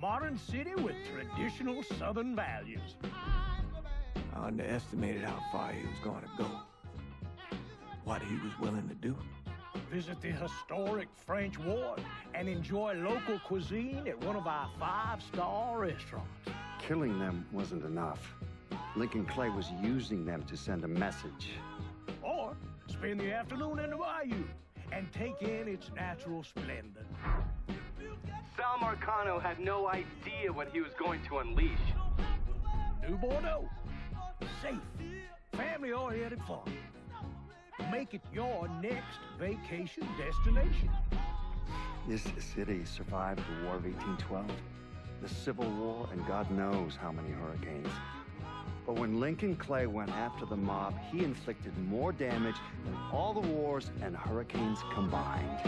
modern city with traditional Southern values. I underestimated how far he was going to go. What he was willing to do. Visit the historic French Ward and enjoy local cuisine at one of our 5-star restaurants. Killing them wasn't enough. Lincoln Clay was using them to send a message. Or spend the afternoon in the bayou and take in its natural splendor. Sal Marcano had no idea what he was going to unleash. New Bordeaux. Safe, family-oriented fun. Make it your next vacation destination. This city survived the War of 1812, the Civil War, and God knows how many hurricanes. But when Lincoln Clay went after the mob, he inflicted more damage than all the wars and hurricanes combined.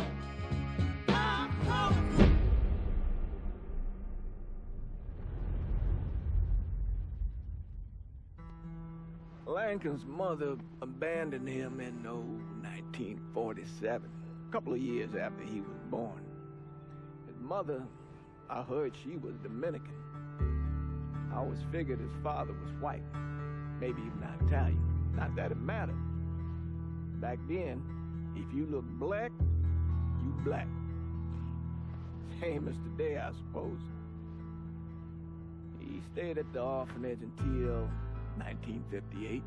Lincoln's mother abandoned him in 1947, a couple of years after he was born. His mother, I heard she was Dominican. I always figured his father was white, maybe even Italian. Not that it mattered. Back then, if you looked black, you black. Same as today, I suppose. He stayed at the orphanage until 1958.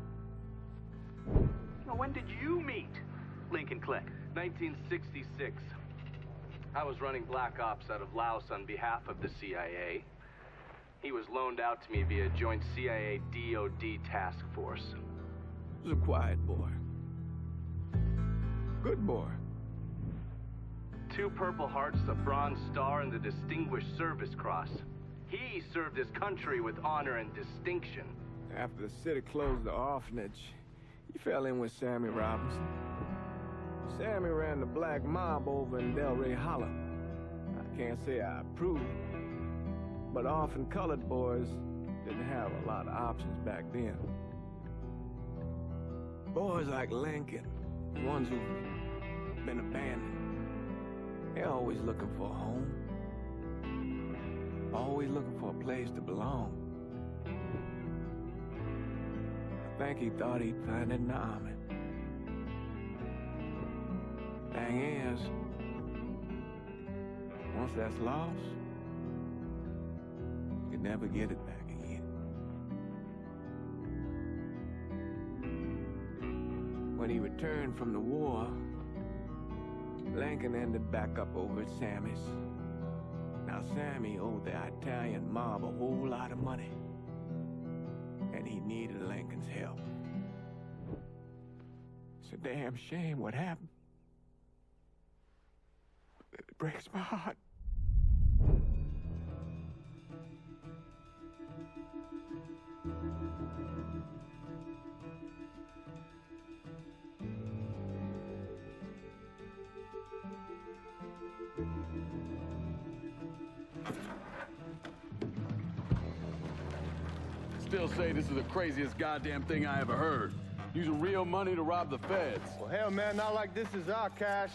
Now, when did you meet Lincoln Clay? 1966. I was running black ops out of Laos on behalf of the CIA. He was loaned out to me via joint CIA-DOD task force. He was a quiet boy. Good boy. 2 Purple Hearts, a Bronze Star, and the Distinguished Service Cross. He served his country with honor and distinction. After the city closed the orphanage, he fell in with Sammy Robinson. Sammy ran the black mob over in Delray Hollow. I can't say I approve, but orphan colored boys didn't have a lot of options back then. Boys like Lincoln, the ones who've been abandoned, they're always looking for a home. Always looking for a place to belong. I think he thought he'd find it in the army. Thing is, once that's lost, you can never get it back again. When he returned from the war, Lincoln ended back up over at Sammy's. Now, Sammy owed the Italian mob a whole lot of money, and he needed Lincoln's help. It's a damn shame what happened. It breaks my heart. Still say this is the craziest goddamn thing I ever heard. Using real money to rob the feds. Well, hell, man, not like this is our cash.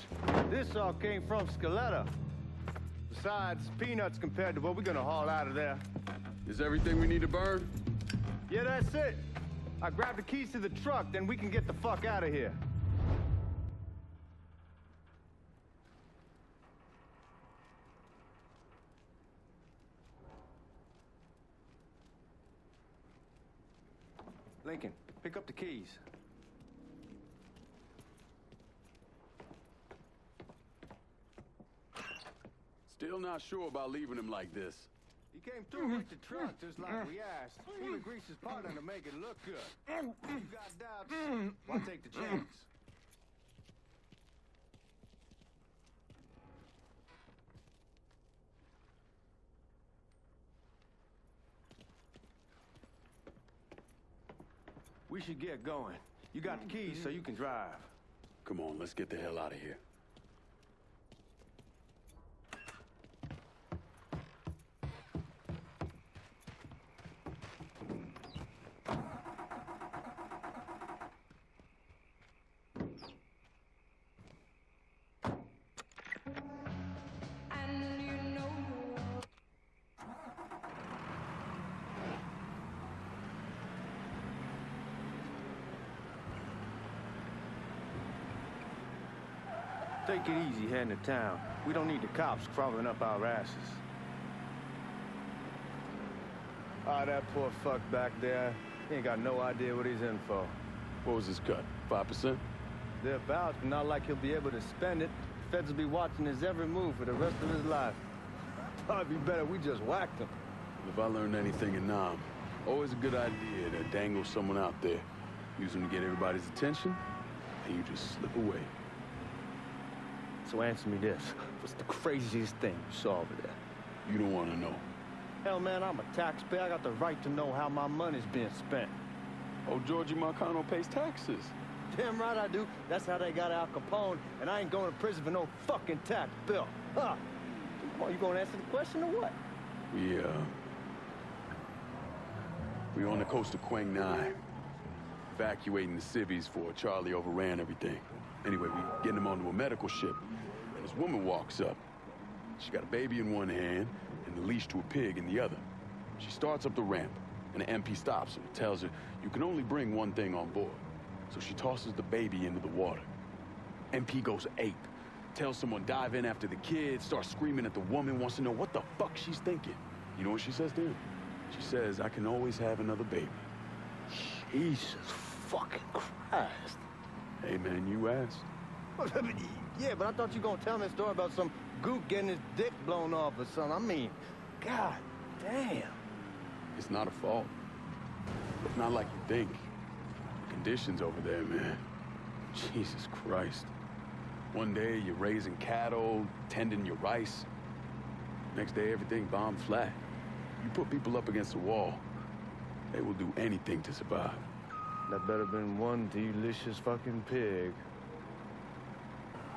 This all came from Scaletta. Besides, peanuts compared to what we're gonna haul out of there. Is everything we need to burn? Yeah, that's it. I grabbed the keys to the truck, then we can get the fuck out of here. Lincoln, pick up the keys. Still not sure about leaving him like this. He came through with the truck just like we asked. Even greased his partner to make it look good. If you got doubts, why take the chance? We should get going. You got the keys, so you can drive. Come on, let's get the hell out of here. take it easy heading to town. We don't need the cops crawling up our asses. Ah, that poor fuck back there. He ain't got no idea what he's in for. What was his cut? 5%? Thereabouts, but not like he'll be able to spend it. Feds will be watching his every move for the rest of his life. Probably be better if we just whacked him. If I learned anything in Nam, always a good idea to dangle someone out there. Use them to get everybody's attention, and you just slip away. So answer me this. What's the craziest thing you saw over there? You don't want to know. Hell, man, I'm a taxpayer. I got the right to know how my money's being spent. Oh, Georgie Marcano pays taxes. Damn right I do. That's how they got Al Capone, and I ain't going to prison for no fucking tax bill. Huh? Come on, you gonna answer the question or what? We on the coast of Quang Nai, evacuating the civvies for Charlie overran everything. Anyway, we getting them onto a medical ship, and this woman walks up. She got a baby in one hand and the leash to a pig in the other. She starts up the ramp, and the MP stops her and tells her, you can only bring one thing on board. So she tosses the baby into the water. MP goes ape, tells someone dive in after the kid, starts screaming at the woman, wants to know what the fuck she's thinking. You know what she says to him? She says, I can always have another baby. Jesus fucking Christ. Hey man, you asked. Yeah, but I thought you were gonna tell me a story about some gook getting his dick blown off or something. I mean, god damn. It's not a fault. It's not like you think. The conditions over there, man. Jesus Christ. One day you're raising cattle, tending your rice. Next day everything bombed flat. You put people up against the wall, they will do anything to survive. That better been one delicious fucking pig.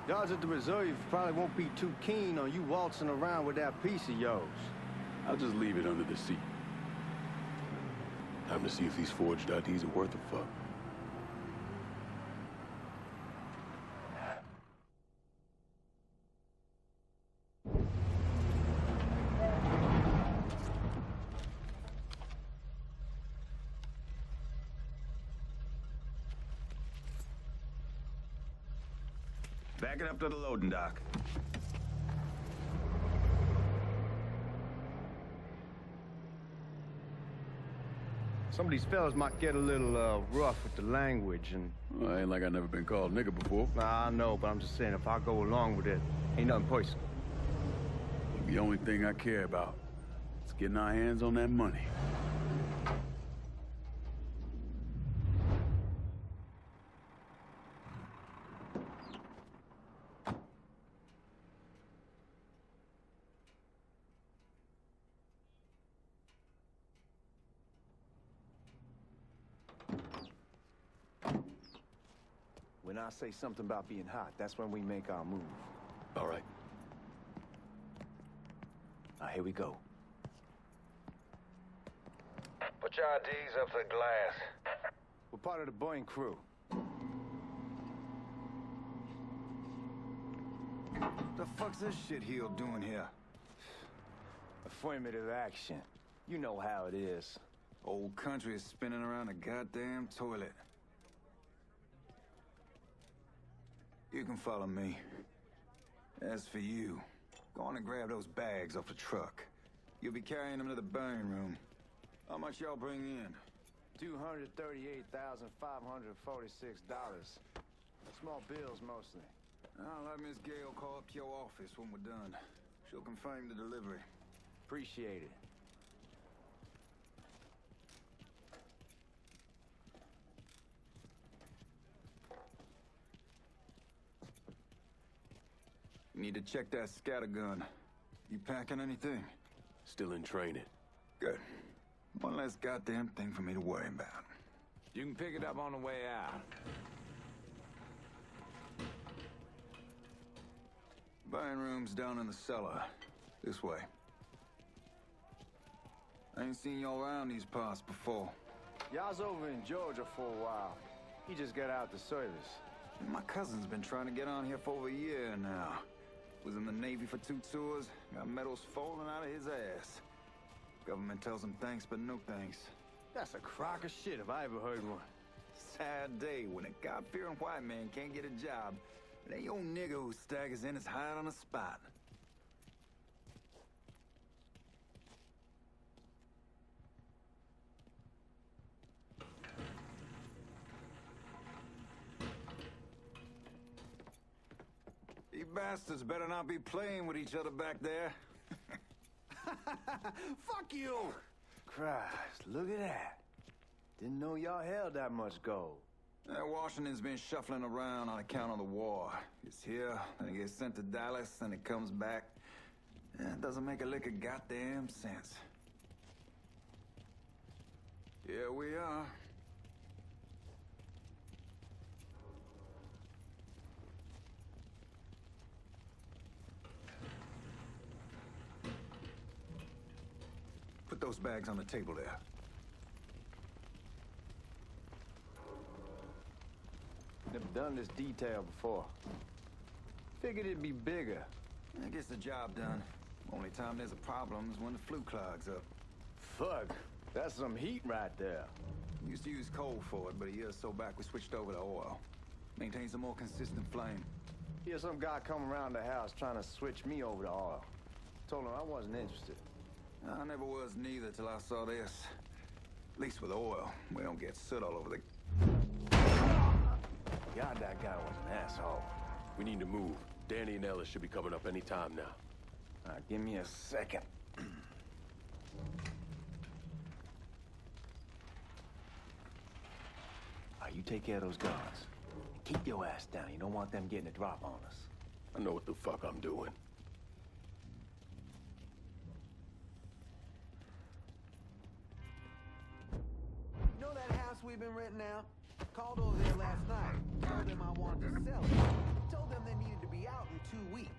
Guards at the reserve probably won't be too keen on you waltzing around with that piece of yours. I'll just leave it under the seat. Time to see if these forged IDs are worth a fuck. Back it up to the loading dock. Some of these fellas might get a little rough with the language and... Well, ain't like I never been called nigger before. Nah, I know, but I'm just saying, if I go along with it, ain't nothing personal. The only thing I care about is getting our hands on that money. When I say something about being hot, that's when we make our move. All right. Now, here we go. Put your IDs up to the glass. We're part of the Boeing crew. The fuck's this shitheel doing here? Affirmative action. You know how it is. Old country is spinning around a goddamn toilet. You can follow me. As for you, go on and grab those bags off the truck. You'll be carrying them to the burning room. How much y'all bring in? $238,546. Small bills, mostly. I'll have Miss Gale call up to your office when we're done. She'll confirm the delivery. Appreciate it. You need to check that scatter gun. You packing anything? Still in training. Good. One less goddamn thing for me to worry about. You can pick it up on the way out. Buying rooms down in the cellar. This way. I ain't seen y'all around these parts before. Y'all's over in Georgia for a while. He just got out the service. My cousin's been trying to get on here for over a year now. Was in the Navy for 2 tours, got medals falling out of his ass. Government tells him thanks, but no thanks. That's a crock of shit if I ever heard one. Sad day when a God-fearing white man can't get a job, It ain't your nigga who staggers in his hide on the spot. You bastards better not be playing with each other back there. Fuck you! Christ, look at that. Didn't know y'all held that much gold. Washington's been shuffling around on account of the war. It's here, then it gets sent to Dallas, then it comes back. It doesn't make a lick of goddamn sense. Here we are. Put those bags on the table there. Never done this detail before. Figured it'd be bigger. It gets the job done. Only time there's a problem is when the flue clogs up. Fuck, that's some heat right there. Used to use coal for it, but a year or so back we switched over to oil. Maintains a more consistent flame. Here's some guy come around the house trying to switch me over to oil. Told him I wasn't interested. I never was neither till I saw this. At least with oil, we don't get soot all over the... God, that guy was an asshole. We need to move. Danny and Ellis should be coming up any time now. All right, give me a second. You take care of those guards. Keep your ass down. You don't want them getting a drop on us. I know what the fuck I'm doing. You know that house we've been renting out? Called over there last night. Told them I wanted to sell it. Told them they needed to be out in 2 weeks.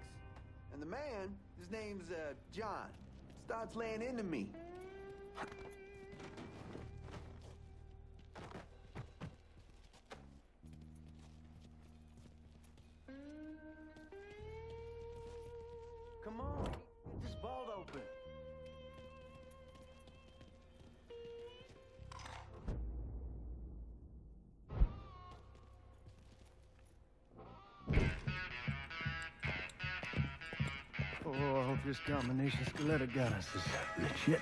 And the man, his name's John, starts laying into me. Come on, get this vault open. Oh, I hope this combination Scaletta got us is legit.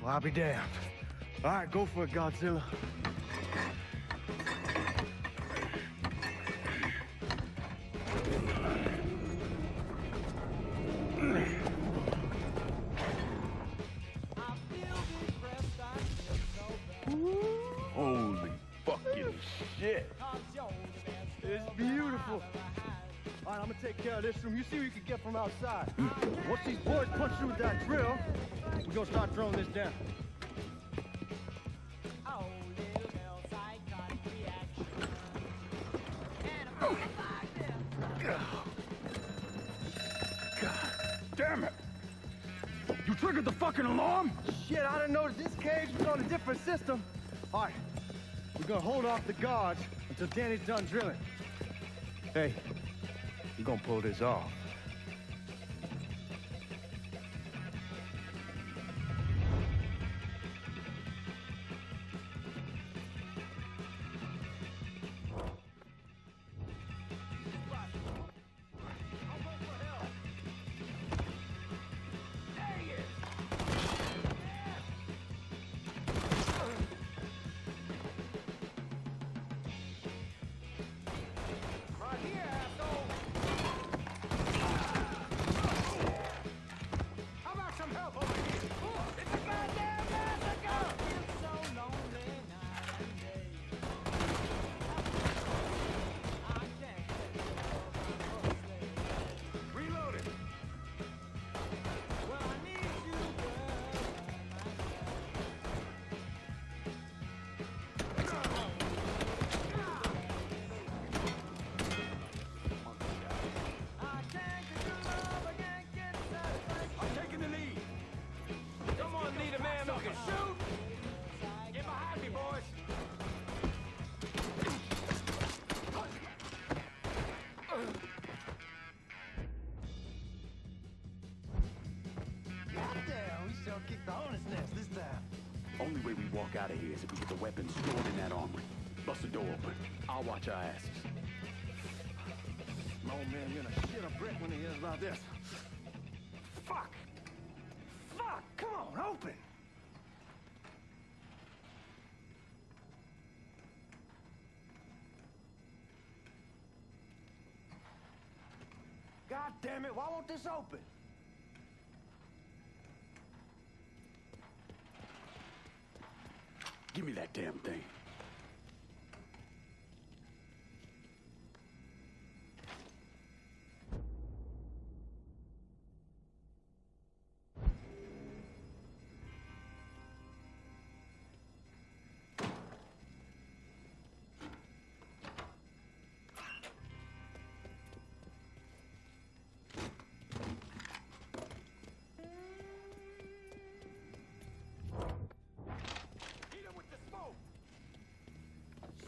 Well, I'll be damned. All right, go for it, Godzilla. Holy fucking shit. It's beautiful. All right, I'm gonna take care of this room. You see what you can get from outside. Once these boys punch through with that drill, we're gonna start throwing this down. God damn it! You triggered the fucking alarm? Shit, I didn't know that this cage was on a different system. All right, we're gonna hold off the guards until Danny's done drilling. Hey, you're gonna pull this off. walk out of here is if we get the weapons stored in that armory. Bust the door open. I'll watch our asses. Oh man, you're gonna shit a brick when he hears about this. Fuck! Fuck! Come on, open! God damn it, why won't this open? Give me that damn thing.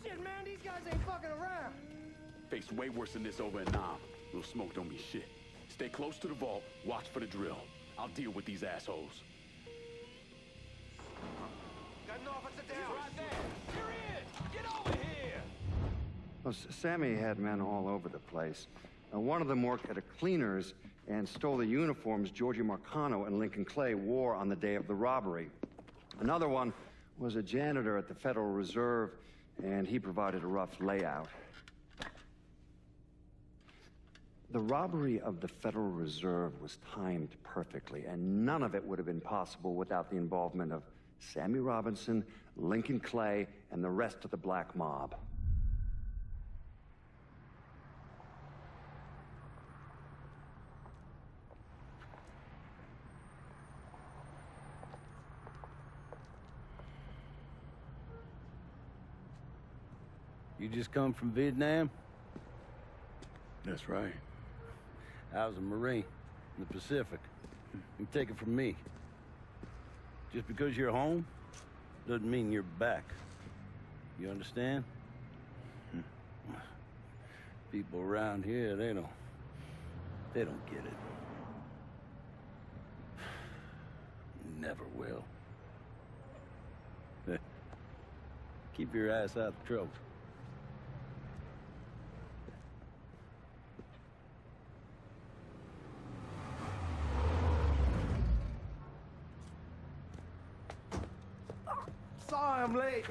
Shit, man, these guys ain't fucking around. Faced way worse than this over in Nam. Little smoke don't mean shit. Stay close to the vault, watch for the drill. I'll deal with these assholes. Got an officer down. Right there. Here he is. Get over here. Well, Sammy had men all over the place. One of them worked at a cleaner's and stole the uniforms Georgie Marcano and Lincoln Clay wore on the day of the robbery. Another one was a janitor at the Federal Reserve, and he provided a rough layout. The robbery of the Federal Reserve was timed perfectly, and none of it would have been possible without the involvement of Sammy Robinson, Lincoln Clay, and the rest of the black mob. You just come from Vietnam? That's right. I was a Marine in the Pacific. You take it from me. Just because you're home doesn't mean you're back. You understand? People around here, they don't get it. Never will. Keep your ass out of trouble. Sorry I'm late.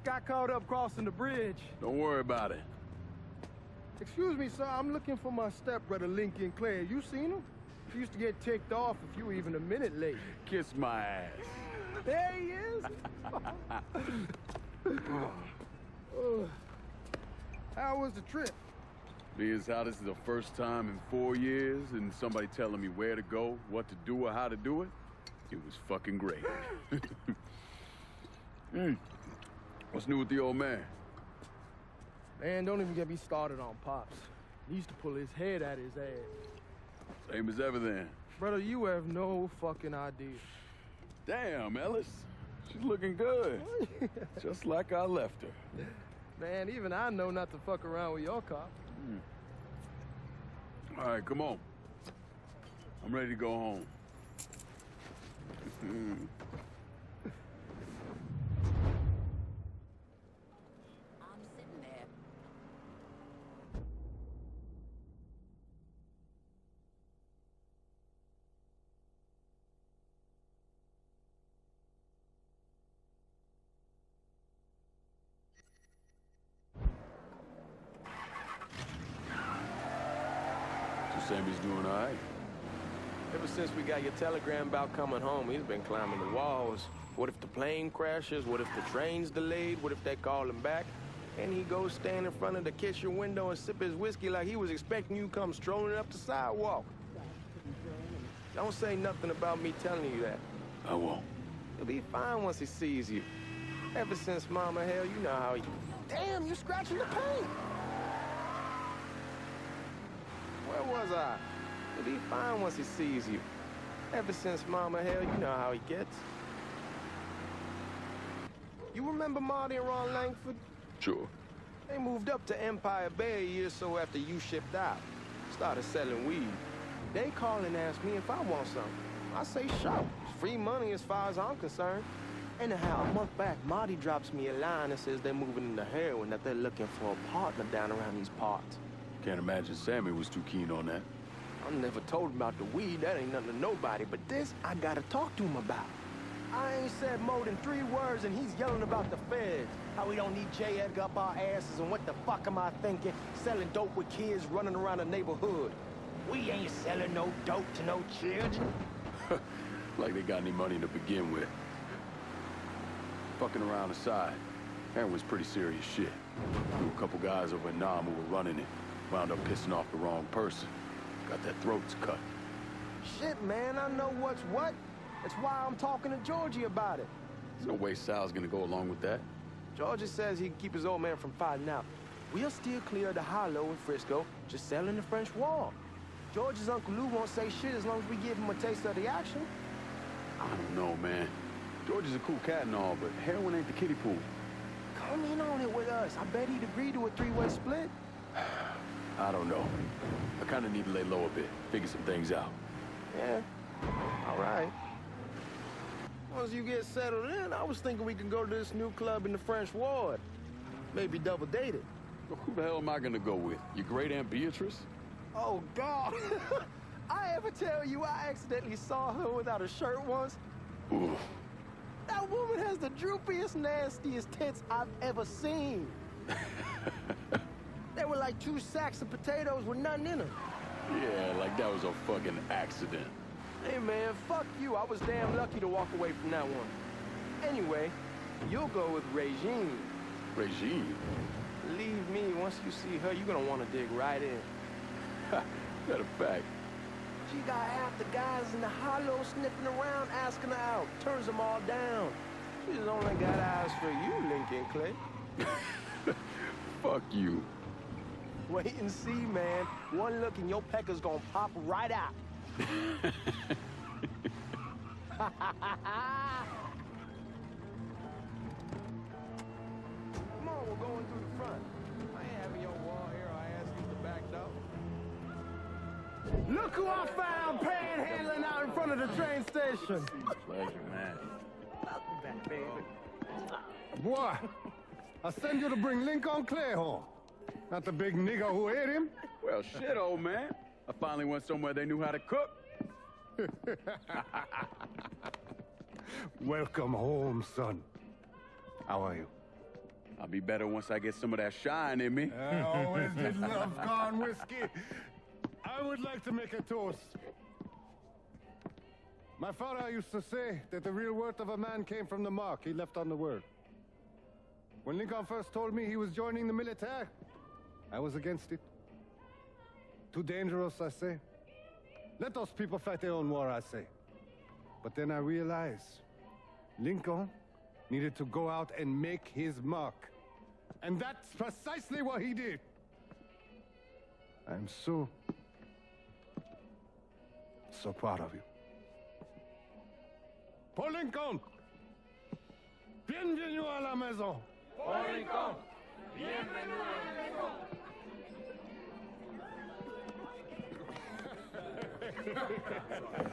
Got caught up crossing the bridge. Don't worry about it. Excuse me, sir. I'm looking for my stepbrother, Lincoln Clay. You seen him? He used to get ticked off if you were even a minute late. Kiss my ass. There he is. How was the trip? Being as how this is the first time in 4 years and somebody telling me where to go, what to do, or how to do it, it was fucking great. What's new with the old man? Man, don't even get me started on Pops. He used to pull his head out his ass. Same as ever then. Brother, you have no fucking idea. Damn, Ellis. She's looking good. Just like I left her. Man, even I know not to fuck around with your cop. All right, come on. I'm ready to go home. Sammy's doing all right. Ever since we got your telegram about coming home, he's been climbing the walls. What if the plane crashes? What if the train's delayed? What if they call him back? And he goes stand in front of the kitchen window and sip his whiskey like he was expecting you to come strolling up the sidewalk. Don't say nothing about me telling you that. I won't. He'll be fine once he sees you. Ever since Mama, hell, you know how he... Damn, you're scratching the paint! Where was I? He'll be fine once he sees you. Ever since Mama, hell, you know how he gets. You remember Marty and Ron Langford? Sure. They moved up to Empire Bay a year or so after you shipped out. Started selling weed. They call and ask me if I want something. I say, sure. It's free money as far as I'm concerned. Anyhow, a month back, Marty drops me a line that says they're moving into heroin, that they're looking for a partner down around these parts. Can't imagine Sammy was too keen on that. I never told him about the weed, that ain't nothing to nobody, but this I gotta talk to him about. I ain't said more than 3 words and he's yelling about the feds. How we don't need J. Edgar up our asses, and what the fuck am I thinking? Selling dope with kids running around the neighborhood. We ain't selling no dope to no children. Like they got any money to begin with. Fucking around aside, heroin was pretty serious shit. There were a couple guys over in Nam who were running it. Wound up pissing off the wrong person. Got their throats cut. Shit, man, I know what's what. That's why I'm talking to Georgie about it. There's no way Sal's gonna go along with that. Georgie says he can keep his old man from fighting out. We'll still clear the hollow in Frisco, just selling the French Wall. George's Uncle Lou won't say shit as long as we give him a taste of the action. I don't know, man. George is a cool cat and all, but heroin ain't the kiddie pool. Come in on it with us. I bet he'd agree to a 3-way split. I don't know. I kinda need to lay low a bit, figure some things out. Yeah, all right. Once you get settled in, I was thinking we could go to this new club in the French Ward. Maybe double date it. Well, who the hell am I gonna go with? Your great Aunt Beatrice? Oh, God. I ever tell you I accidentally saw her without a shirt once? Ooh. That woman has the droopiest, nastiest tits I've ever seen. They were like 2 sacks of potatoes with nothing in them. Yeah, like that was a fucking accident. Hey, man, fuck you. I was damn lucky to walk away from that one. Anyway, you'll go with Regine. Regine? Believe me, once you see her, you're gonna want to dig right in. Matter of fact. She got half the guys in the hollow sniffing around, asking her out. Turns them all down. She's only got eyes for you, Lincoln Clay. Fuck you. Wait and see, man. One look and your pecker's gonna pop right out. Come on, we're going through the front. I ain't having your wall here. I asked you the back door. Look who I found panhandling out in front of the train station. Pleasure, man. Welcome back, baby. Boy, I send you to bring Lincoln Clay home. Not the big nigger who ate him. Well, shit, old man. I finally went somewhere they knew how to cook. Welcome home, son. How are you? I'll be better once I get some of that shine in me. I always did love corn whiskey. I would like to make a toast. My father used to say that the real worth of a man came from the mark he left on the world. When Lincoln first told me he was joining the military, I was against it. Too dangerous, I say. Let those people fight their own war, I say. But then I realized Lincoln needed to go out and make his mark. And that's precisely what he did. I'm so proud of you. Paul Lincoln! Bienvenue à la maison! Paul Lincoln! Bienvenue à la maison!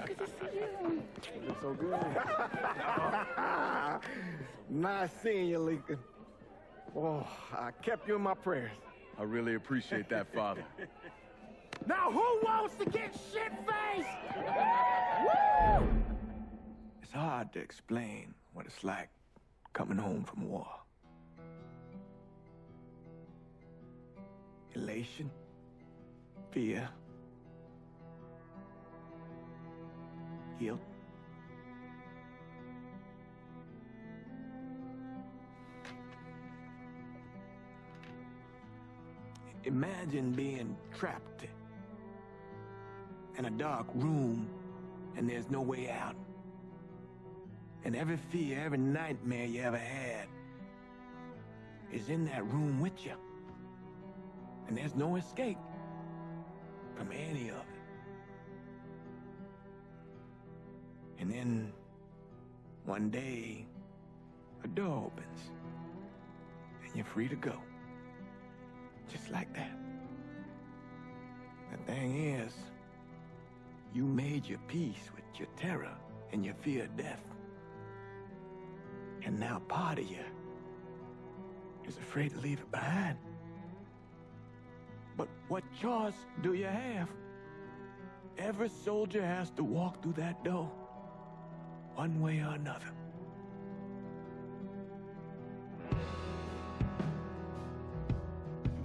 Good to see you. You look so good. Nice seeing you, Lincoln. Oh, I kept you in my prayers. I really appreciate that, Father. Now who wants to get shit-faced? Woo! It's hard to explain what it's like coming home from war. Elation, fear, guilt. Imagine being trapped in a dark room and there's no way out. And every fear, every nightmare you ever had is in that room with you. And there's no escape from any of it. And then one day, a door opens and you're free to go. Just like that. The thing is, you made your peace with your terror and your fear of death. And now part of you is afraid to leave it behind. But what choice do you have? Every soldier has to walk through that door, one way or another.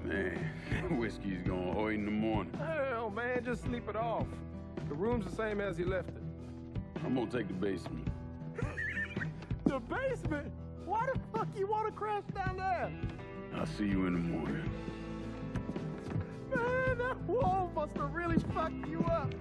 Man, whiskey's gonna hurt in the morning. Hell, man, just sleep it off. The room's the same as you left it. I'm gonna take the basement. The basement? Why the fuck you want to crash down there? I'll see you in the morning. Man, that wall must have really fucked you up.